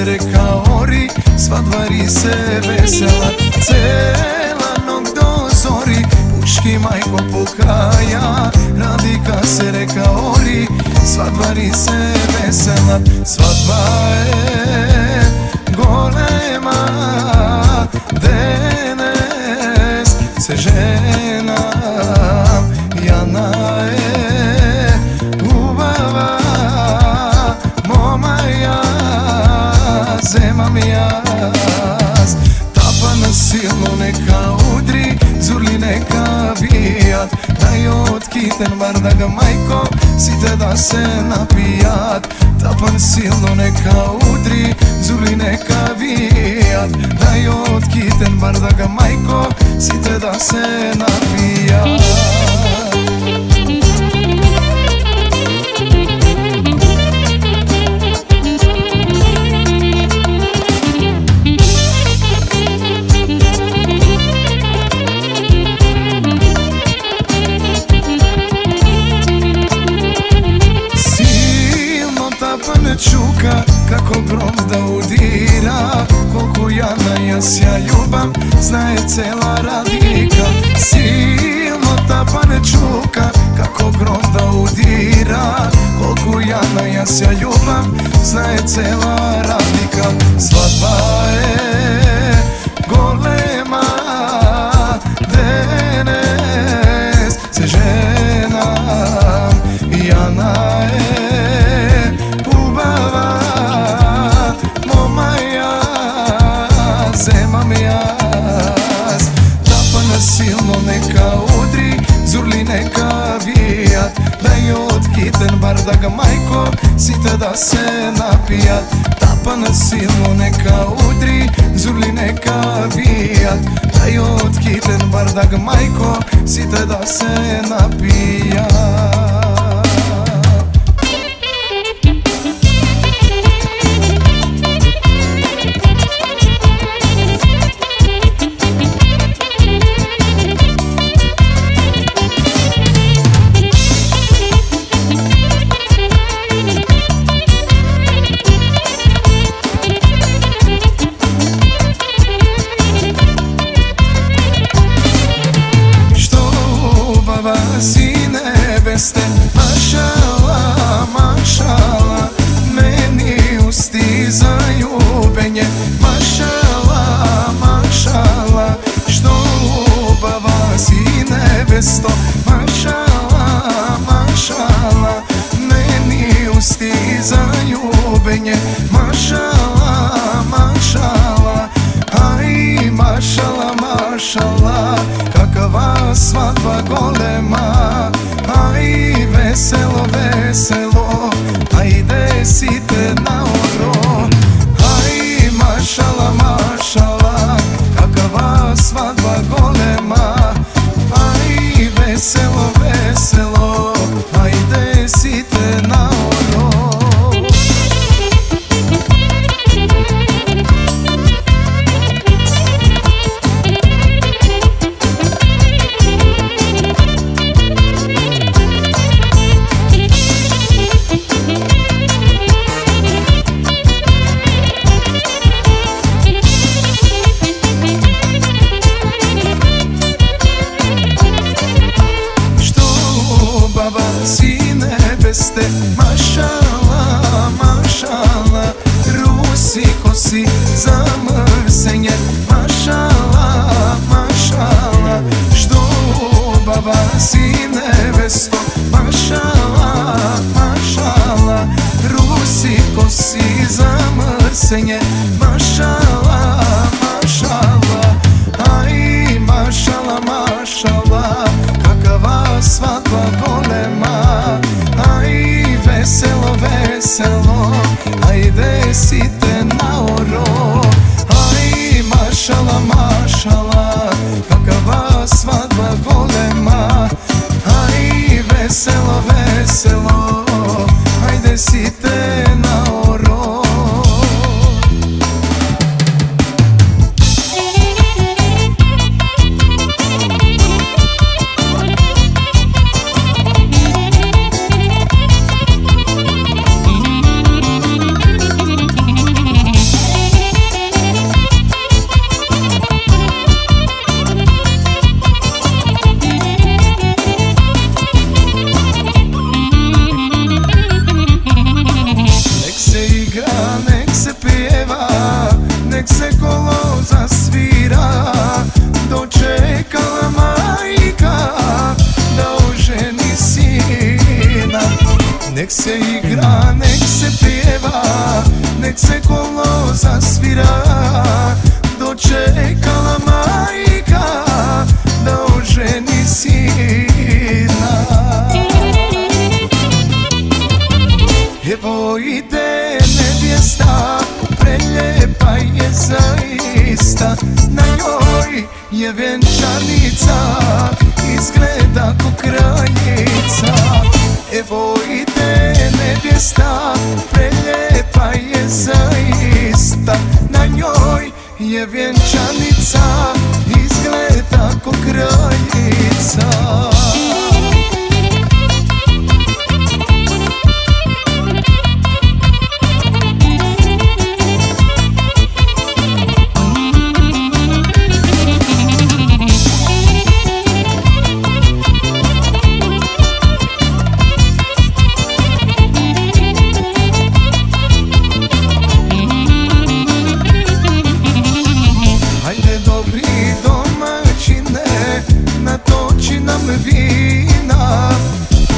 Reka ori, svadvari se vesela. Cela nog do zori, puški majko pokaja. Radika se reka ori, svadvari se vesela. Svadba je golema, denes se žena. Jana je ubava, momaja zema mi jaz. Tapan silno neka udri, zurli neka vijat. Daj otkiten vardag majko, site da se napijat. Tapan silno neka udri, zurli neka vijat. Daj otkiten vardag majko, site da se napijat. Čuka kako grom da udira, koliko ja sja ljubam, znaje cela Radika. Silno tapane čuka kako grom da udira, koliko ja sja ljubam, znaje cela Radika. Svadba je golema, denes se žena. Jana je zema mi jaz. Tapana silno neka udri, zurli neka vijat. Daj otkiten bardag majko, site da se napijat. Tapana silno neka udri, zurli neka vijat. Daj otkiten bardag majko, site da se napijat. Mašala, mašala, meni ustizaju benje. Mašala, mašala, što ljubava si nebesto. Mašala, mašala, meni ustizaju benje. Mašala, mašala, aj mašala, mašala, kakava svadba golema. Aj veselo, veselo, ajde site na oro. Aj mašala, mašala, kakava svadba golema. Aj veselo. veselo, ajde site na oro. Aj mašala, mašala, kakava svadba golema. Aj veselo, veselo, ajde site na oro. Nek se kolo zasvira, dočekala majka da oženi sina. Nek se igra, nek se pjeva, nek se kolo zasvira, dočekala majka da oženi sina. Evo ide nevjesta, preljepa je zaista, na njoj je vjenčanica, izgleda ko kraljica. Evo ide nevjesta, preljepa je zaista, na njoj je vjenčanica, izgleda ko kraljica. Natoči nam vina,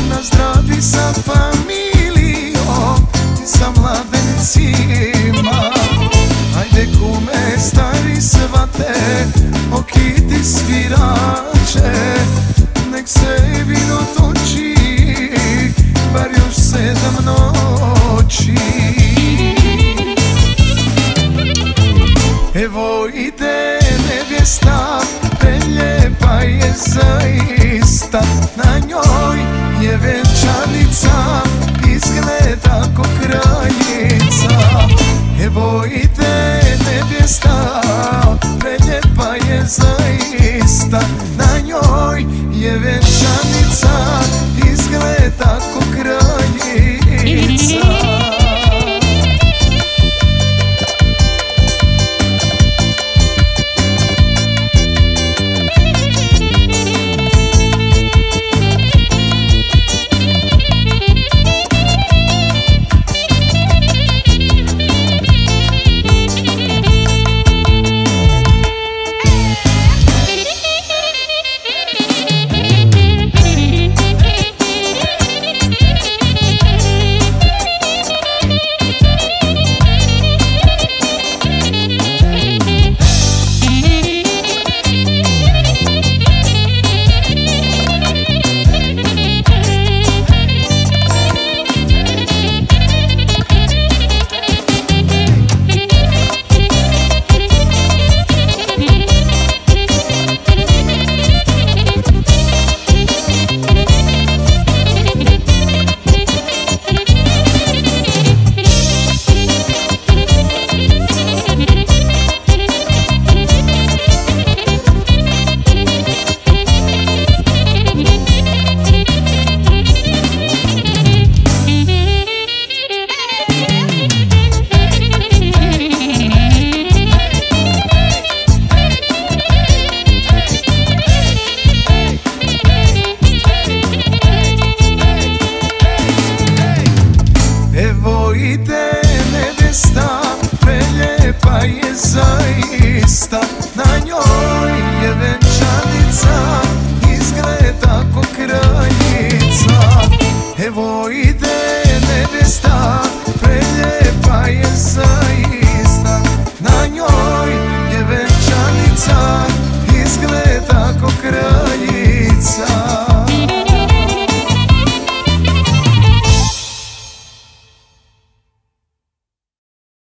nazdravi sa familijom i sa mladencima. Ajde kume stari svate, okiti svirače, nek se vino toči, bar još 7 noći. Evo ide nevjesta, preljepa je zaista, na njoj je vjenčanica, izgleda ko kraljica. Evo ide nevjesta, preljepa je zaista, na njoj je vjenčanica, izgleda ko kraljica. zaista, na njoj je venčanica, izgleda ko kraljica. Evo ide nevjesta, preljepa je zaista, na njoj je venčanica, izgleda ko kraljica.